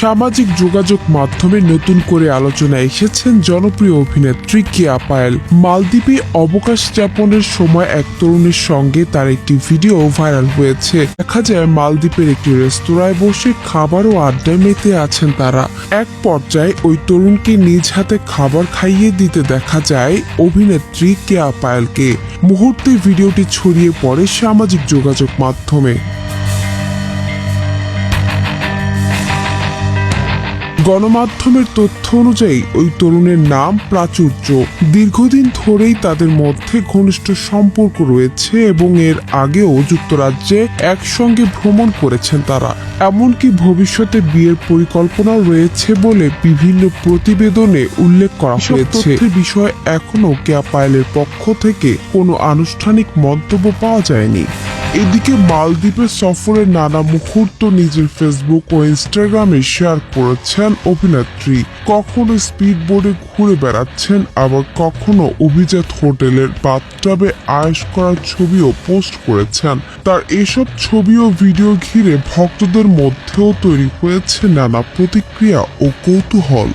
সামাজিক যোগাযোগ মাধ্যমে নতুন করে আলোচনায় এসেছেন জনপ্রিয় অভিনেত্রী কেয়া পায়েল। মালদ্বীপে অবকাশ যাপনের সময় এক তরুণের সঙ্গে তার একটি ভিডিও ভাইরাল হয়েছে। দেখা যায় মালদ্বীপের একটি রেস্তোরাঁয় বসে খাবার ও আড্ডায় মেতে আছেন তারা। এক পর্যায়ে ওই তরুণকে নিজ হাতে খাবার খাইয়ে দিতে দেখা যায় অভিনেত্রী কেয়া পায়েলকে। মুহূর্তে ভিডিওটি ছড়িয়ে পড়ে সামাজিক যোগাযোগ মাধ্যমে। গণমাধ্যমের তথ্য অনুযায়ী ওই তরুণের নাম প্রাচুর্য। দীর্ঘদিন ধরেই তাদের মধ্যে ঘনিষ্ঠ সম্পর্ক রয়েছে এবং এর আগেও যুক্তরাজ্যে একসঙ্গে ভ্রমণ করেছেন তারা। এমনকি ভবিষ্যতে বিয়ের পরিকল্পনাও রয়েছে বলে বিভিন্ন প্রতিবেদনে উল্লেখ করা হয়েছে। বিষয়ে এখনো কেয়া পায়েলের পক্ষ থেকে কোনো আনুষ্ঠানিক মন্তব্য পাওয়া যায়নি। এদিকে মালদ্বীপের সফরের নানা মুহূর্ত নিজের ফেসবুক ও ইনস্টাগ্রামে শেয়ার করেছেন অভিনেত্রী। কখনো স্পিড বোর্ডে ঘুরে বেড়াচ্ছেন, আবার কখনো অভিজাত হোটেলের বাথটাবে আয়েশ করার ছবিও পোস্ট করেছেন। তার এসব ছবি ও ভিডিও ঘিরে ভক্তদের মধ্যেও তৈরি হয়েছে নানা প্রতিক্রিয়া ও কৌতূহল।